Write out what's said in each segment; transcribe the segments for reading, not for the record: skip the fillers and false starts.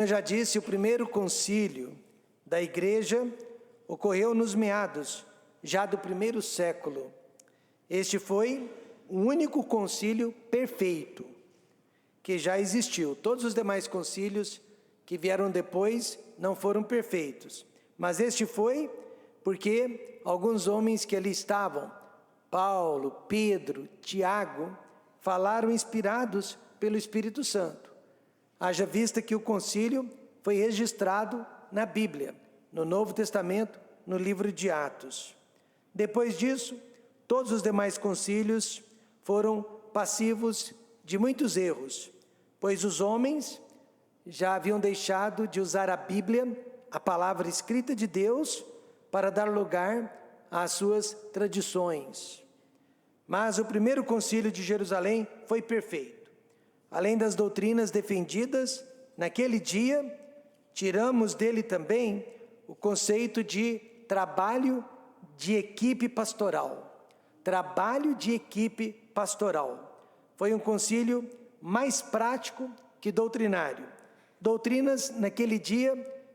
Eu já disse, o primeiro concílio da igreja ocorreu nos meados já do primeiro século. Este foi o único concílio perfeito que já existiu. Todos os demais concílios que vieram depois não foram perfeitos, mas este foi porque alguns homens que ali estavam, Paulo, Pedro, Tiago, falaram inspirados pelo Espírito Santo. Haja vista que o concílio foi registrado na Bíblia, no Novo Testamento, no livro de Atos. Depois disso, todos os demais concílios foram passivos de muitos erros, pois os homens já haviam deixado de usar a Bíblia, a palavra escrita de Deus, para dar lugar às suas tradições. Mas o primeiro concílio de Jerusalém foi perfeito. Além das doutrinas defendidas naquele dia, tiramos dele também o conceito de trabalho de equipe pastoral. Trabalho de equipe pastoral. Foi um concílio mais prático que doutrinário. Doutrinas, naquele dia,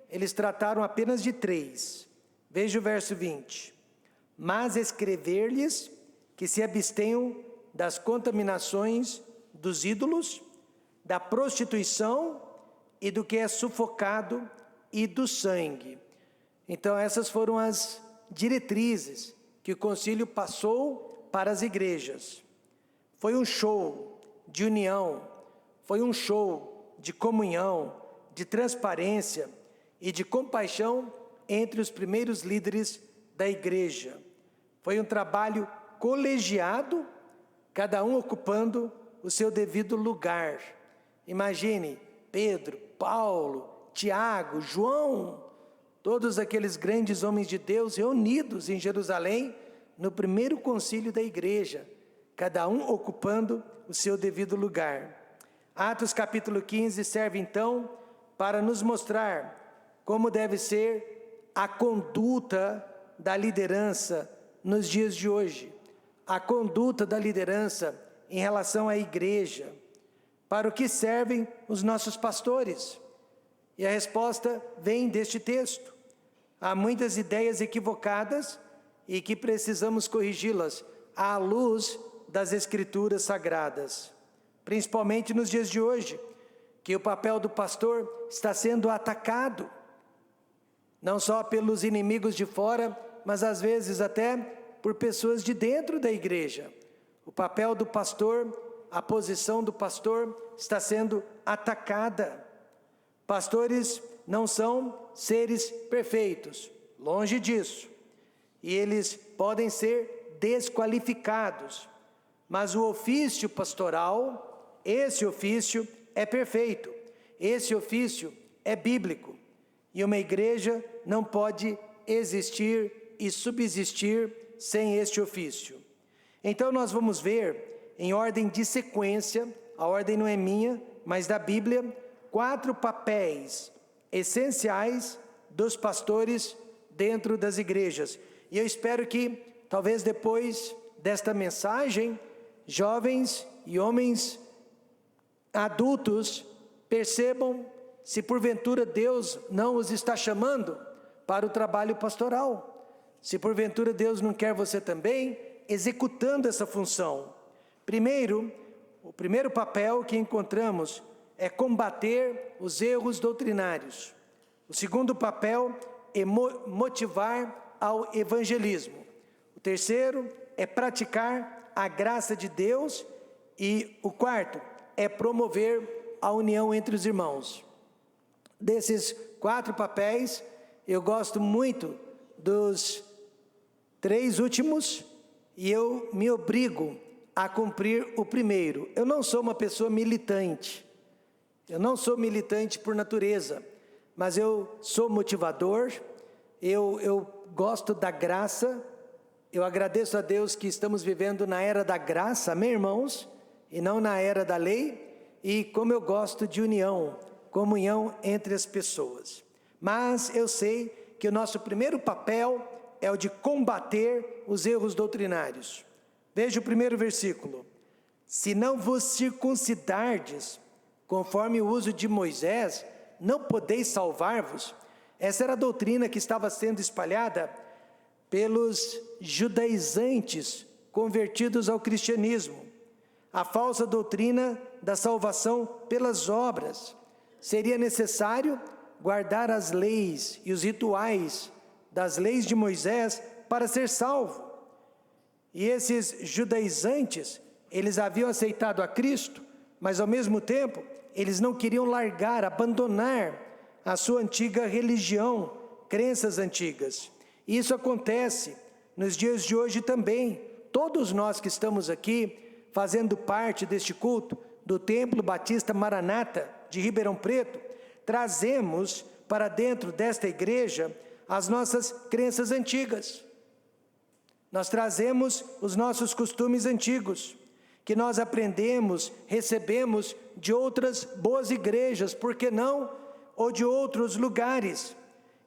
eles trataram apenas de 3. Veja o verso 20. Mas escrever-lhes que se abstenham das contaminações dos ídolos, da prostituição e do que é sufocado e do sangue. Então essas foram as diretrizes que o concílio passou para as igrejas. Foi um show de união, foi um show de comunhão, de transparência e de compaixão entre os primeiros líderes da igreja. Foi um trabalho colegiado, cada um ocupando o seu devido lugar. Imagine Pedro, Paulo, Tiago, João, todos aqueles grandes homens de Deus reunidos em Jerusalém no primeiro concílio da igreja, cada um ocupando o seu devido lugar. Atos capítulo 15 serve então para nos mostrar como deve ser a conduta da liderança nos dias de hoje, a conduta da liderança em relação à igreja. Para o que servem os nossos pastores? E a resposta vem deste texto. Há muitas ideias equivocadas e que precisamos corrigi-las à luz das Escrituras Sagradas. Principalmente nos dias de hoje, que o papel do pastor está sendo atacado, não só pelos inimigos de fora, mas às vezes até por pessoas de dentro da igreja. O papel do pastor, a posição do pastor está sendo atacada. Pastores não são seres perfeitos, longe disso. E eles podem ser desqualificados. Mas o ofício pastoral, esse ofício é perfeito. Esse ofício é bíblico. E uma igreja não pode existir e subsistir sem este ofício. Então nós vamos ver, em ordem de sequência, a ordem não é minha, mas da Bíblia, 4 papéis essenciais dos pastores dentro das igrejas. E eu espero que, talvez depois desta mensagem, jovens e homens adultos percebam se porventura Deus não os está chamando para o trabalho pastoral. Se porventura Deus não quer você também executando essa função. Primeiro, o primeiro papel que encontramos é combater os erros doutrinários. O segundo papel é motivar ao evangelismo. O terceiro é praticar a graça de Deus. E o quarto é promover a união entre os irmãos. Desses 4 papéis, eu gosto muito dos 3 últimos e eu me obrigo a cumprir o primeiro. Eu não sou uma pessoa militante. Eu não sou militante por natureza, mas eu sou motivador, eu gosto da graça, eu agradeço a Deus que estamos vivendo na era da graça, amém, irmãos? E não na era da lei, e como eu gosto de união, comunhão entre as pessoas. Mas eu sei que o nosso primeiro papel é o de combater os erros doutrinários. Veja o primeiro versículo. Se não vos circuncidardes, conforme o uso de Moisés, não podeis salvar-vos, essa era a doutrina que estava sendo espalhada pelos judaizantes convertidos ao cristianismo. A falsa doutrina da salvação pelas obras. Seria necessário guardar as leis e os rituais das leis de Moisés para ser salvo. E esses judaizantes, eles haviam aceitado a Cristo, mas ao mesmo tempo, eles não queriam largar, abandonar a sua antiga religião, crenças antigas. E isso acontece nos dias de hoje também. Todos nós que estamos aqui, fazendo parte deste culto do Templo Batista Maranata de Ribeirão Preto, trazemos para dentro desta igreja as nossas crenças antigas. Nós trazemos os nossos costumes antigos, que nós aprendemos, recebemos de outras boas igrejas, por que não? Ou de outros lugares.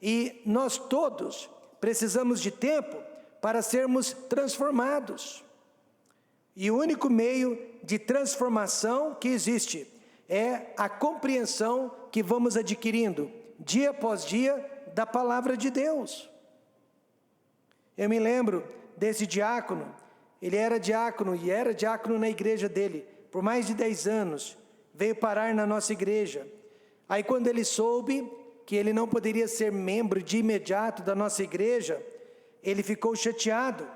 E nós todos precisamos de tempo para sermos transformados. E o único meio de transformação que existe é a compreensão que vamos adquirindo, dia após dia, da palavra de Deus. Eu me lembro desse diácono, ele era diácono e era diácono na igreja dele, por mais de 10 anos, veio parar na nossa igreja. Aí quando ele soube que ele não poderia ser membro de imediato da nossa igreja, ele ficou chateado,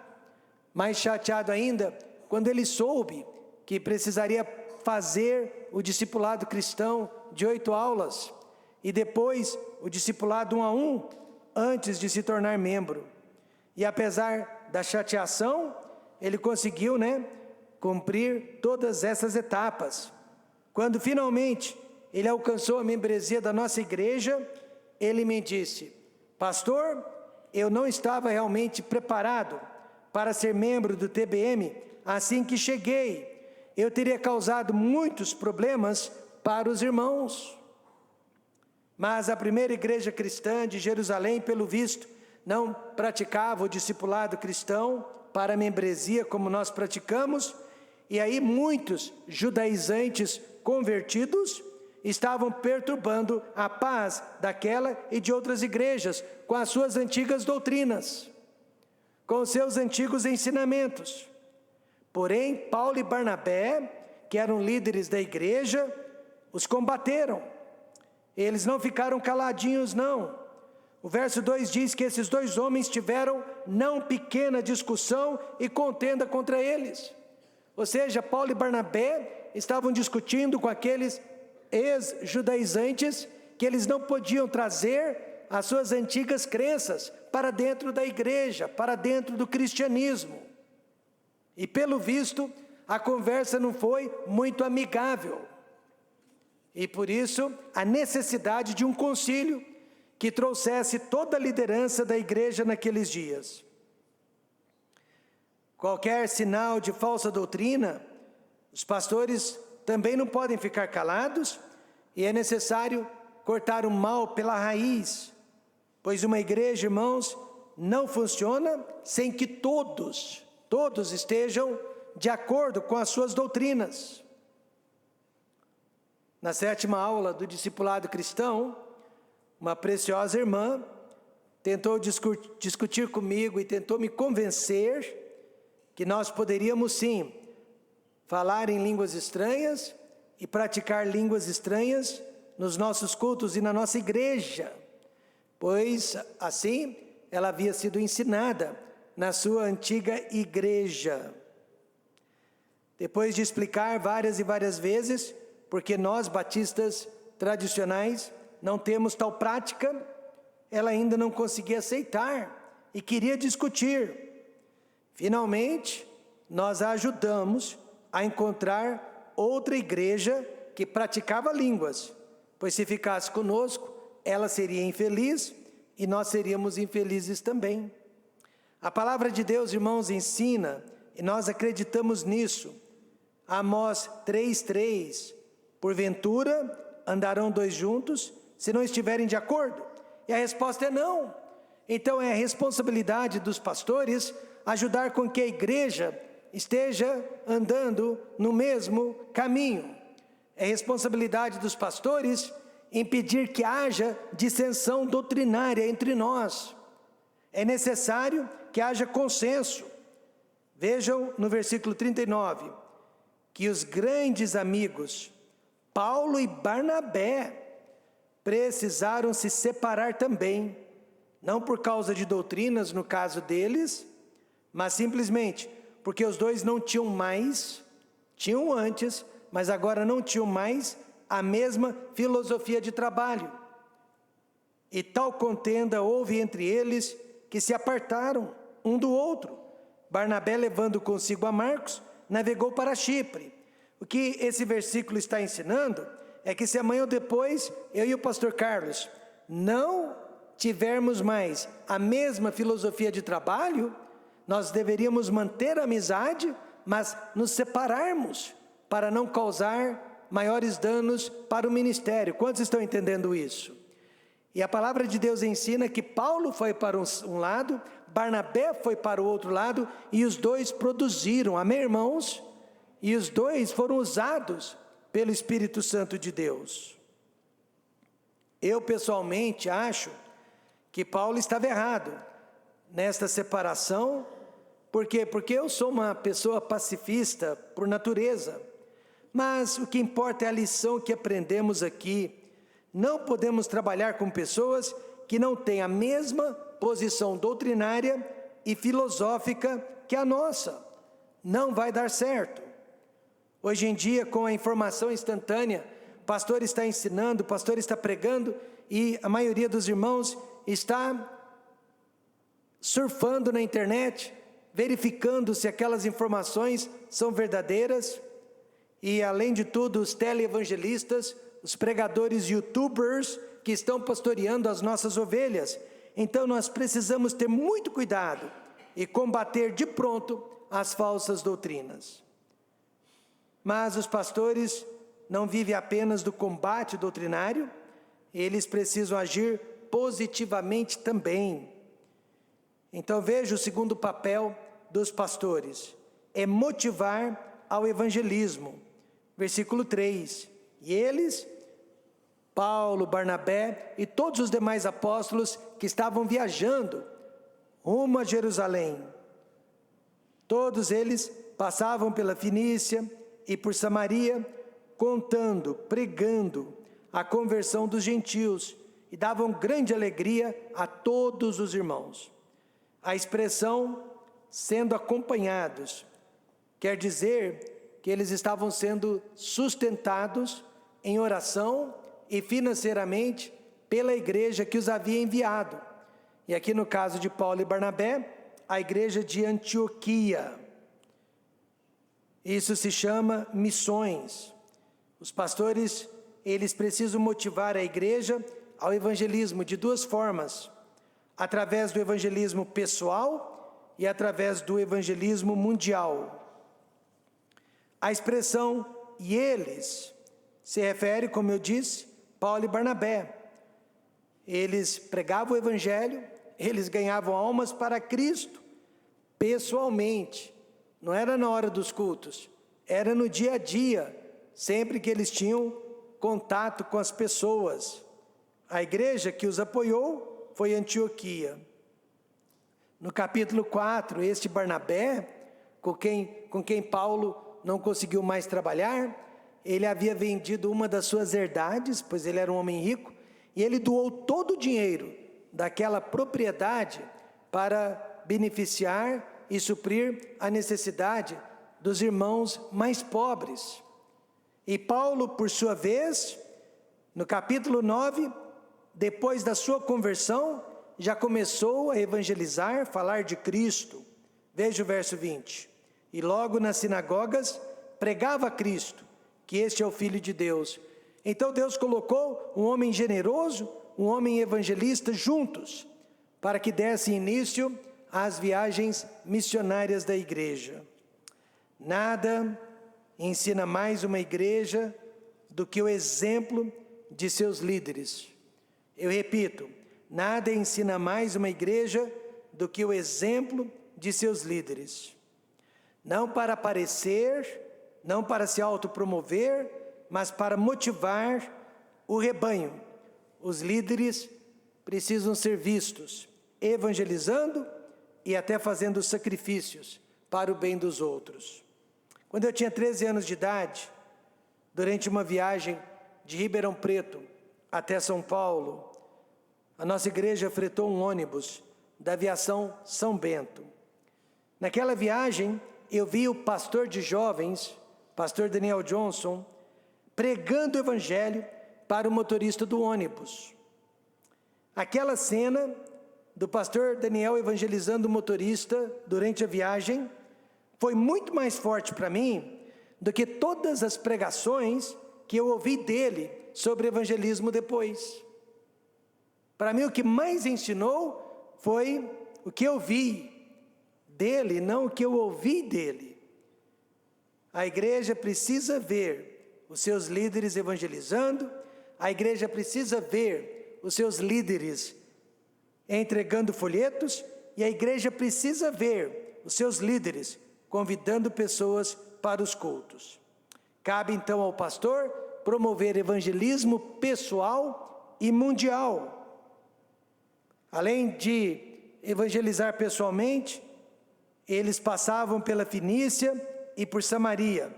mais chateado ainda, quando ele soube que precisaria fazer o discipulado cristão de 8 aulas, e depois o discipulado 1 a 1, antes de se tornar membro. E apesar da chateação, ele conseguiu, cumprir todas essas etapas. Quando finalmente ele alcançou a membresia da nossa igreja, ele me disse: pastor, eu não estava realmente preparado para ser membro do TBM. Assim que cheguei, eu teria causado muitos problemas para os irmãos. Mas a primeira igreja cristã de Jerusalém, pelo visto, não praticava o discipulado cristão para a membresia como nós praticamos, e aí muitos judaizantes convertidos estavam perturbando a paz daquela e de outras igrejas com as suas antigas doutrinas, com os seus antigos ensinamentos. Porém, Paulo e Barnabé, que eram líderes da igreja, os combateram. Eles não ficaram caladinhos, não. O verso 2 diz que esses 2 homens tiveram não pequena discussão e contenda contra eles. Ou seja, Paulo e Barnabé estavam discutindo com aqueles ex-judaizantes que eles não podiam trazer as suas antigas crenças para dentro da igreja, para dentro do cristianismo. E pelo visto, a conversa não foi muito amigável. E por isso, a necessidade de um concílio que trouxesse toda a liderança da igreja naqueles dias. Qualquer sinal de falsa doutrina, os pastores também não podem ficar calados, e é necessário cortar o mal pela raiz, pois uma igreja, irmãos, não funciona sem que todos estejam de acordo com as suas doutrinas. Na 7ª aula do discipulado cristão, uma preciosa irmã tentou discutir comigo e tentou me convencer que nós poderíamos sim falar em línguas estranhas e praticar línguas estranhas nos nossos cultos e na nossa igreja, pois assim ela havia sido ensinada na sua antiga igreja. Depois de explicar várias e várias vezes, porque nós batistas tradicionais não temos tal prática, ela ainda não conseguia aceitar e queria discutir. Finalmente, nós a ajudamos a encontrar outra igreja que praticava línguas, pois se ficasse conosco, ela seria infeliz e nós seríamos infelizes também. A palavra de Deus, irmãos, ensina, e nós acreditamos nisso. Amós 3:3, porventura andarão 2 juntos, se não estiverem de acordo? E a resposta é não. Então é a responsabilidade dos pastores ajudar com que a igreja esteja andando no mesmo caminho. É responsabilidade dos pastores impedir que haja dissensão doutrinária entre nós. É necessário que haja consenso. Vejam no versículo 39, que os grandes amigos, Paulo e Barnabé, precisaram se separar também, não por causa de doutrinas no caso deles, mas simplesmente porque os dois não tinham mais, tinham antes, mas agora não tinham mais a mesma filosofia de trabalho. E tal contenda houve entre eles que se apartaram um do outro. Barnabé, levando consigo a Marcos, navegou para Chipre. O que esse versículo está ensinando é que se amanhã ou depois, eu e o pastor Carlos não tivermos mais a mesma filosofia de trabalho, nós deveríamos manter a amizade, mas nos separarmos para não causar maiores danos para o ministério. Quantos estão entendendo isso? E a palavra de Deus ensina que Paulo foi para um lado, Barnabé foi para o outro lado, e os dois produziram, amém, irmãos? E os dois foram usados pelo Espírito Santo de Deus. Eu pessoalmente acho que Paulo estava errado nesta separação. Por quê? Porque eu sou uma pessoa pacifista por natureza. Mas o que importa é a lição que aprendemos aqui. Não podemos trabalhar com pessoas que não têm a mesma posição doutrinária e filosófica que a nossa. Não vai dar certo. Hoje em dia, com a informação instantânea, o pastor está ensinando, o pastor está pregando, e a maioria dos irmãos está surfando na internet, verificando se aquelas informações são verdadeiras. E além de tudo, os teleevangelistas, os pregadores youtubers que estão pastoreando as nossas ovelhas. Então nós precisamos ter muito cuidado e combater de pronto as falsas doutrinas. Mas os pastores não vivem apenas do combate doutrinário, eles precisam agir positivamente também. Então veja o segundo papel dos pastores, é motivar ao evangelismo. Versículo 3, e eles, Paulo, Barnabé e todos os demais apóstolos que estavam viajando rumo a Jerusalém, todos eles passavam pela Fenícia e por Samaria, contando, pregando a conversão dos gentios, e davam grande alegria a todos os irmãos. A expressão sendo acompanhados quer dizer que eles estavam sendo sustentados em oração e financeiramente pela igreja que os havia enviado. E aqui no caso de Paulo e Barnabé, a igreja de Antioquia. Isso se chama missões. Os pastores, eles precisam motivar a igreja ao evangelismo de duas formas: através do evangelismo pessoal e através do evangelismo mundial. A expressão "e eles" se refere, como eu disse, Paulo e Barnabé. Eles pregavam o evangelho, eles ganhavam almas para Cristo, pessoalmente. Não era na hora dos cultos, era no dia a dia, sempre que eles tinham contato com as pessoas. A igreja que os apoiou foi Antioquia. No capítulo 4, este Barnabé, com quem Paulo não conseguiu mais trabalhar, ele havia vendido uma das suas herdades, pois ele era um homem rico, e ele doou todo o dinheiro daquela propriedade para beneficiar e suprir a necessidade dos irmãos mais pobres. E Paulo, por sua vez, no capítulo 9, depois da sua conversão, já começou a evangelizar, falar de Cristo. Veja o verso 20. E logo nas sinagogas pregava a Cristo, que este é o Filho de Deus. Então Deus colocou um homem generoso, um homem evangelista juntos, para que desse início às viagens missionárias da igreja. Nada ensina mais uma igreja do que o exemplo de seus líderes. Eu repito, nada ensina mais uma igreja do que o exemplo de seus líderes. Não para aparecer, não para se autopromover, mas para motivar o rebanho, os líderes precisam ser vistos, evangelizando e até fazendo sacrifícios para o bem dos outros. Quando eu tinha 13 anos de idade, durante uma viagem de Ribeirão Preto até São Paulo, a nossa igreja fretou um ônibus da aviação São Bento. Naquela viagem, eu vi o pastor de jovens, pastor Daniel Johnson, pregando o evangelho para o motorista do ônibus. Aquela cena do pastor Daniel evangelizando o motorista durante a viagem foi muito mais forte para mim do que todas as pregações que eu ouvi dele sobre evangelismo depois. Para mim, o que mais ensinou foi o que eu vi dele, não o que eu ouvi dele. A igreja precisa ver os seus líderes evangelizando, a igreja precisa ver os seus líderes entregando folhetos, e a igreja precisa ver os seus líderes convidando pessoas para os cultos. Cabe então ao pastor promover evangelismo pessoal e mundial. Além de evangelizar pessoalmente, eles passavam pela Fenícia e por Samaria.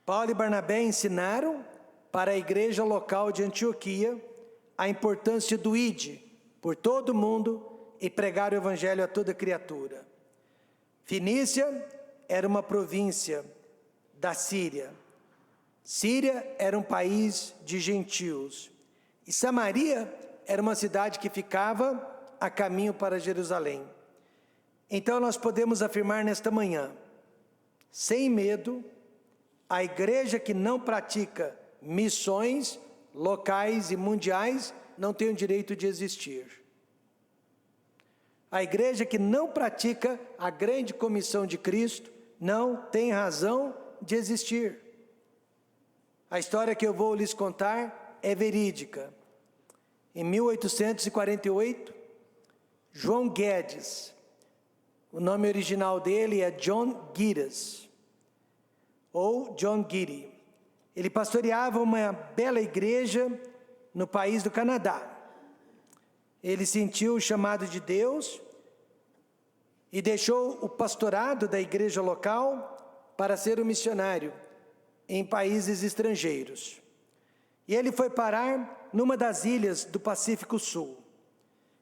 Paulo e Barnabé ensinaram para a igreja local de Antioquia a importância do ide por todo o mundo e pregar o evangelho a toda criatura. Fenícia era uma província da Síria. Síria era um país de gentios. E Samaria era uma cidade que ficava a caminho para Jerusalém. Então nós podemos afirmar nesta manhã, sem medo, a igreja que não pratica missões locais e mundiais não tem o direito de existir. A igreja que não pratica a grande comissão de Cristo não tem razão de existir. A história que eu vou lhes contar é verídica. Em 1848, João Guedes, o nome original dele é John Guidas, ou John Guidi. Ele pastoreava uma bela igreja no país do Canadá. Ele sentiu o chamado de Deus e deixou o pastorado da igreja local para ser um missionário em países estrangeiros. E ele foi parar numa das ilhas do Pacífico Sul.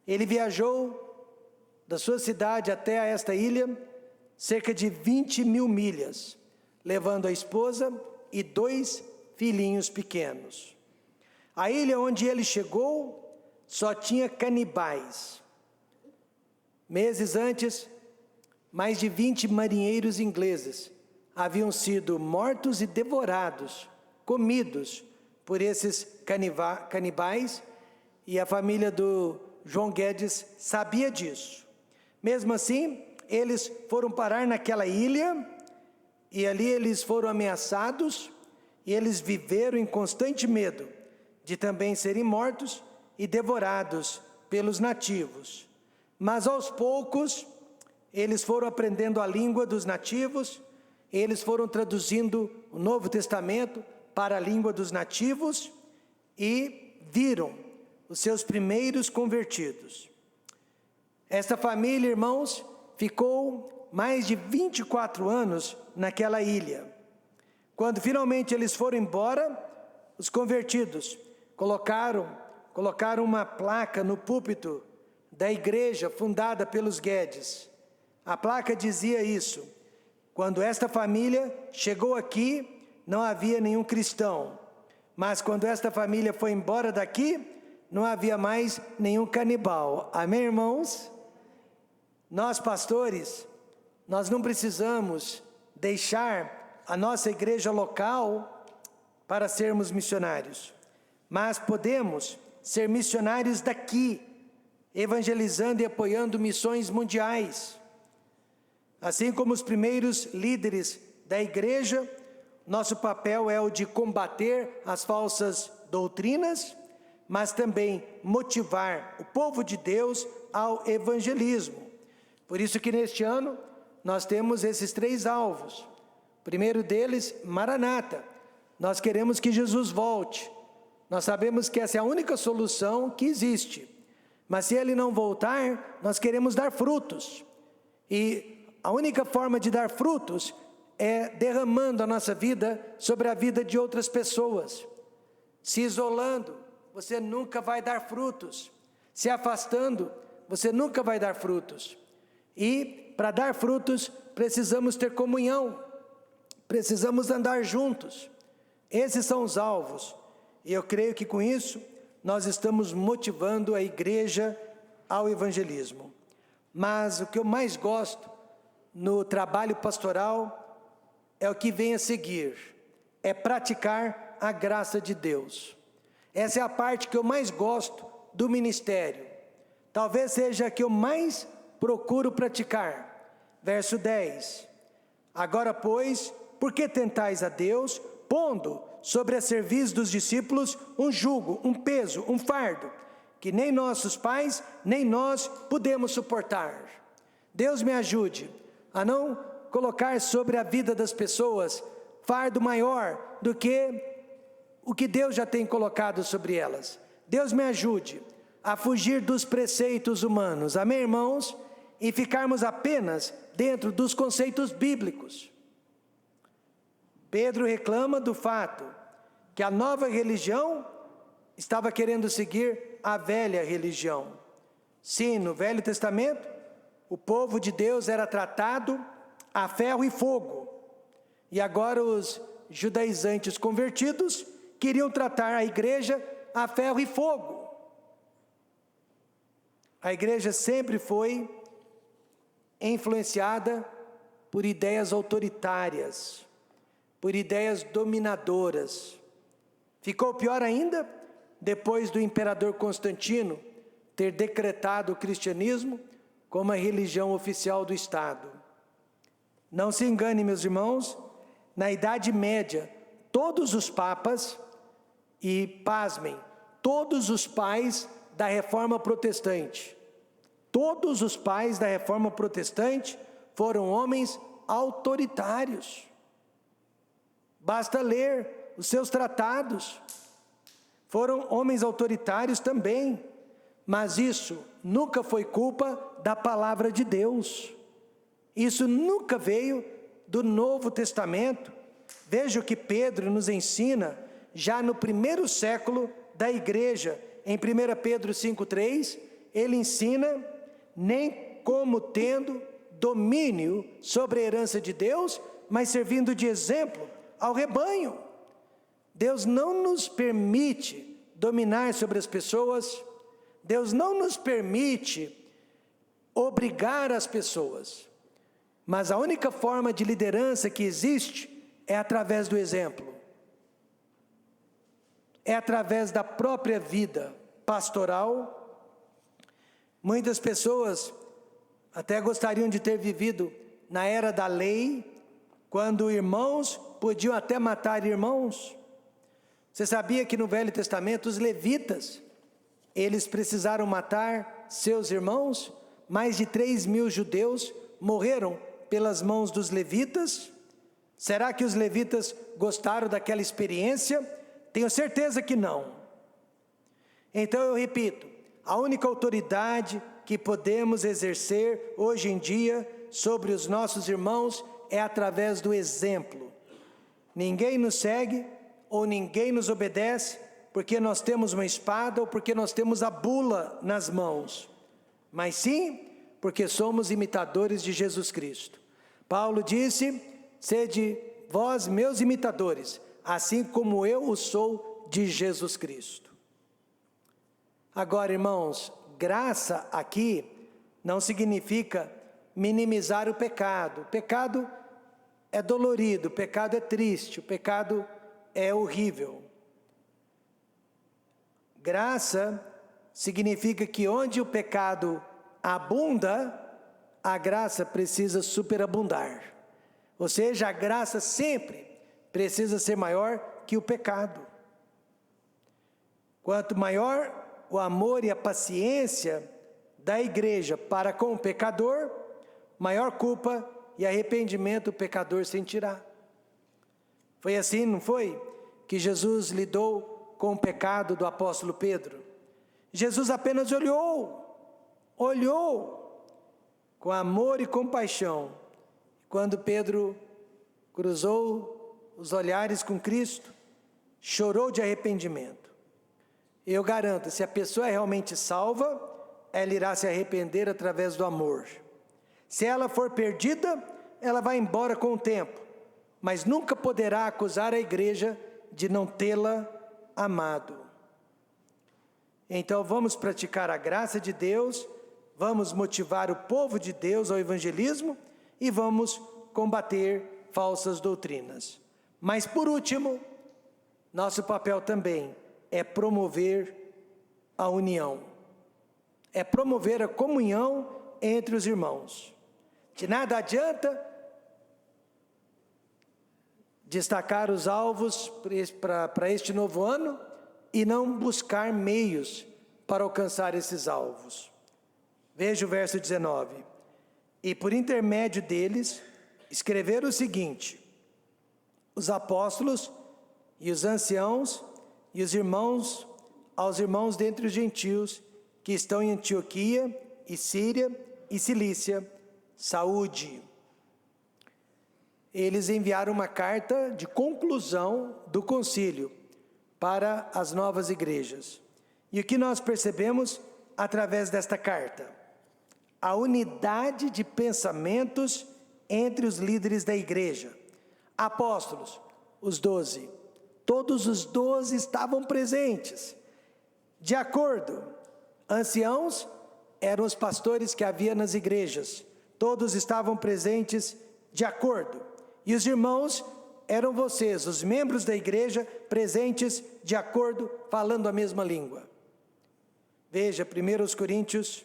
Ele viajou da sua cidade até esta ilha, cerca de 20 mil milhas, levando a esposa e 2 filhinhos pequenos. A ilha onde ele chegou só tinha canibais. Meses antes, mais de 20 marinheiros ingleses haviam sido mortos e devorados, comidos por esses canibais, e a família do João Guedes sabia disso. Mesmo assim, eles foram parar naquela ilha, e ali eles foram ameaçados, e eles viveram em constante medo de também serem mortos e devorados pelos nativos. Mas aos poucos, eles foram aprendendo a língua dos nativos, eles foram traduzindo o Novo Testamento para a língua dos nativos e viram os seus primeiros convertidos. Esta família, irmãos, ficou mais de 24 anos naquela ilha. Quando finalmente eles foram embora, os convertidos colocaram uma placa no púlpito da igreja fundada pelos Guedes. A placa dizia isso: quando esta família chegou aqui, não havia nenhum cristão, mas quando esta família foi embora daqui, não havia mais nenhum canibal. Amém, irmãos? Nós, pastores, nós não precisamos deixar a nossa igreja local para sermos missionários, mas podemos ser missionários daqui, evangelizando e apoiando missões mundiais. Assim como os primeiros líderes da igreja, nosso papel é o de combater as falsas doutrinas, mas também motivar o povo de Deus ao evangelismo. Por isso que neste ano nós temos esses 3 alvos. O primeiro deles, Maranata, nós queremos que Jesus volte. Nós sabemos que essa é a única solução que existe. Mas se Ele não voltar, nós queremos dar frutos. E a única forma de dar frutos é derramando a nossa vida sobre a vida de outras pessoas. Se isolando, você nunca vai dar frutos. Se afastando, você nunca vai dar frutos. E para dar frutos, precisamos ter comunhão. Precisamos andar juntos. Esses são os alvos. E eu creio que com isso, nós estamos motivando a igreja ao evangelismo. Mas o que eu mais gosto no trabalho pastoral é o que vem a seguir. É praticar a graça de Deus. Essa é a parte que eu mais gosto do ministério. Talvez seja a que eu mais procuro praticar. Verso 10. Agora, pois, por que tentais a Deus, pondo sobre a cerviz dos discípulos um jugo, um peso, um fardo, que nem nossos pais, nem nós podemos suportar? Deus me ajude a não colocar sobre a vida das pessoas fardo maior do que o que Deus já tem colocado sobre elas. Deus me ajude a fugir dos preceitos humanos, amém, irmãos? E ficarmos apenas dentro dos conceitos bíblicos. Pedro reclama do fato que a nova religião estava querendo seguir a velha religião. Sim, no Velho Testamento, o povo de Deus era tratado a ferro e fogo. E agora os judaizantes convertidos queriam tratar a igreja a ferro e fogo. A igreja sempre foi influenciada por ideias autoritárias, por ideias dominadoras. Ficou pior ainda depois do imperador Constantino ter decretado o cristianismo como a religião oficial do Estado. Não se engane, meus irmãos, na Idade Média, todos os papas, e pasmem, todos os pais da Reforma Protestante, todos os pais da Reforma Protestante foram homens autoritários. Basta ler os seus tratados. Foram homens autoritários também, mas isso nunca foi culpa da palavra de Deus. Isso nunca veio do Novo Testamento. Veja o que Pedro nos ensina já no primeiro século da igreja. Em 1 Pedro 5,3, ele ensina: nem como tendo domínio sobre a herança de Deus, mas servindo de exemplo ao rebanho. Deus não nos permite dominar sobre as pessoas. Deus não nos permite obrigar as pessoas. Mas a única forma de liderança que existe é através do exemplo. É através da própria vida pastoral. Muitas pessoas até gostariam de ter vivido na era da lei, quando irmãos podiam até matar irmãos. Você sabia que no Velho Testamento os levitas, eles precisaram matar seus irmãos? Mais de 3.000 judeus morreram pelas mãos dos levitas. Será que os levitas gostaram daquela experiência? Tenho certeza que não. Então eu repito, a única autoridade que podemos exercer hoje em dia sobre os nossos irmãos é através do exemplo. Ninguém nos segue ou ninguém nos obedece porque nós temos uma espada ou porque nós temos a bula nas mãos, mas sim porque somos imitadores de Jesus Cristo. Paulo disse: sede vós meus imitadores, assim como eu o sou de Jesus Cristo. Agora, irmãos, graça aqui não significa minimizar o pecado. O pecado é dolorido, o pecado é triste, o pecado é horrível. Graça significa que onde o pecado abunda, a graça precisa superabundar. Ou seja, a graça sempre precisa ser maior que o pecado. Quanto maior o amor e a paciência da igreja para com o pecador, maior culpa e arrependimento o pecador sentirá. Foi assim, não foi? que Jesus lidou com o pecado do apóstolo Pedro. Jesus apenas olhou com amor e compaixão. Quando Pedro cruzou os olhares com Cristo, chorou de arrependimento. Eu garanto, se a pessoa é realmente salva, ela irá se arrepender através do amor. Se ela for perdida, ela vai embora com o tempo, mas nunca poderá acusar a igreja de não tê-la amado. Então vamos praticar a graça de Deus, vamos motivar o povo de Deus ao evangelismo e vamos combater falsas doutrinas. Mas por último, nosso papel também é promover a união, é promover a comunhão entre os irmãos. De nada adianta destacar os alvos para este novo ano e não buscar meios para alcançar esses alvos. Veja o verso 19. E por intermédio deles, escreveram o seguinte: os apóstolos e os anciãos e os irmãos, aos irmãos dentre os gentios que estão em Antioquia e Síria e Cilícia, saúde. Eles enviaram uma carta de conclusão do concílio para as novas igrejas. E o que nós percebemos através desta carta? A unidade de pensamentos entre os líderes da igreja. Apóstolos, os 12. Todos os 12 estavam presentes. De acordo, anciãos eram os pastores que havia nas igrejas. Todos estavam presentes de acordo. E os irmãos eram vocês, os membros da igreja, presentes de acordo, falando a mesma língua. Veja, 1 Coríntios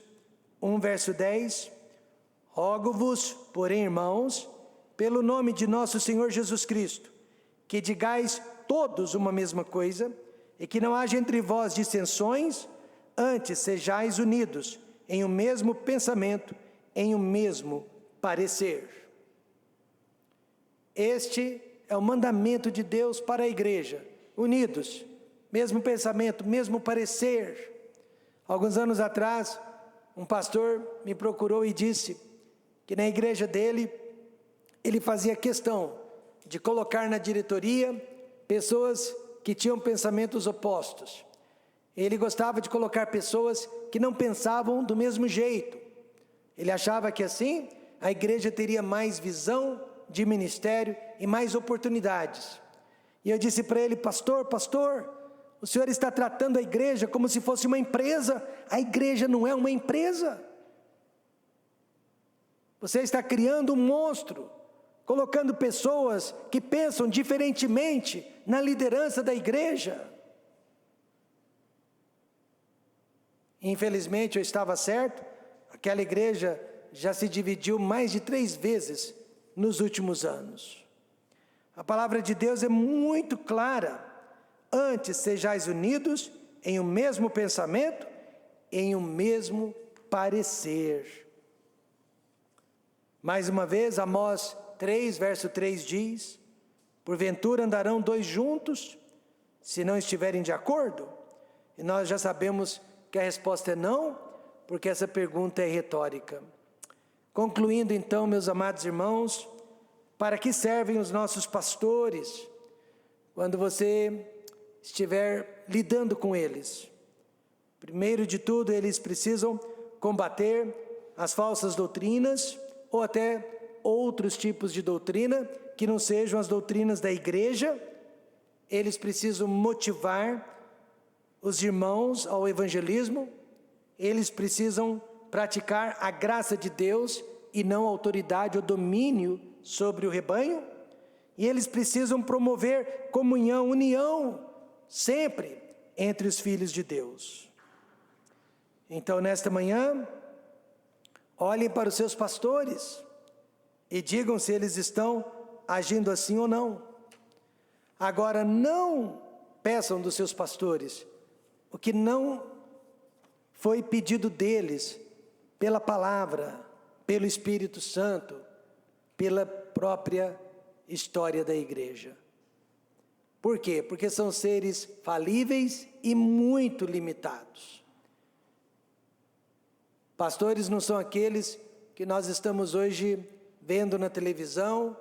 1, verso 10. Rogo-vos, porém, irmãos, pelo nome de nosso Senhor Jesus Cristo, que digais todos uma mesma coisa, e que não haja entre vós dissensões, antes sejais unidos em um mesmo pensamento, em um mesmo parecer. Este é o mandamento de Deus para a igreja, unidos, mesmo pensamento, mesmo parecer. Alguns anos atrás, um pastor me procurou e disse que na igreja dele, ele fazia questão de colocar na diretoria pessoas que tinham pensamentos opostos. Ele gostava de colocar pessoas que não pensavam do mesmo jeito. Ele achava que assim a igreja teria mais visão de ministério e mais oportunidades. E eu disse para ele: pastor, o senhor está tratando a igreja como se fosse uma empresa. A igreja não é uma empresa. Você está criando um monstro, colocando pessoas que pensam diferentemente na liderança da igreja. Infelizmente eu estava certo, aquela igreja já se dividiu mais de 3 vezes nos últimos anos. A palavra de Deus é muito clara: antes sejais unidos em um mesmo pensamento, em um mesmo parecer. Mais uma vez, Amós 3, verso 3 diz: porventura andarão 2 juntos, se não estiverem de acordo? E nós já sabemos que a resposta é não, porque essa pergunta é retórica. Concluindo então, meus amados irmãos, para que servem os nossos pastores quando você estiver lidando com eles? Primeiro de tudo, eles precisam combater as falsas doutrinas, ou até outros tipos de doutrina que não sejam as doutrinas da igreja. Eles precisam motivar os irmãos ao evangelismo. Eles precisam praticar a graça de Deus e não a autoridade ou domínio sobre o rebanho. E eles precisam promover comunhão, união, sempre entre os filhos de Deus. Então, nesta manhã, olhem para os seus pastores e digam se eles estão agindo assim ou não. Agora, não peçam dos seus pastores o que não foi pedido deles pela palavra, pelo Espírito Santo, pela própria história da igreja. Por quê? Porque são seres falíveis e muito limitados. Pastores não são aqueles que nós estamos hoje vendo na televisão,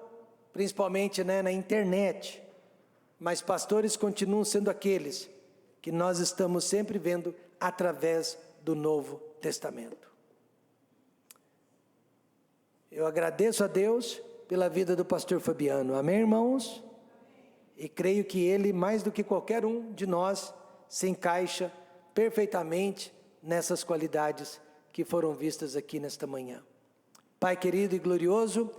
principalmente, na internet. Mas pastores continuam sendo aqueles que nós estamos sempre vendo através do Novo Testamento. Eu agradeço a Deus pela vida do pastor Fabiano. Amém, irmãos? E creio que ele, mais do que qualquer um de nós, se encaixa perfeitamente nessas qualidades que foram vistas aqui nesta manhã. Pai querido e glorioso,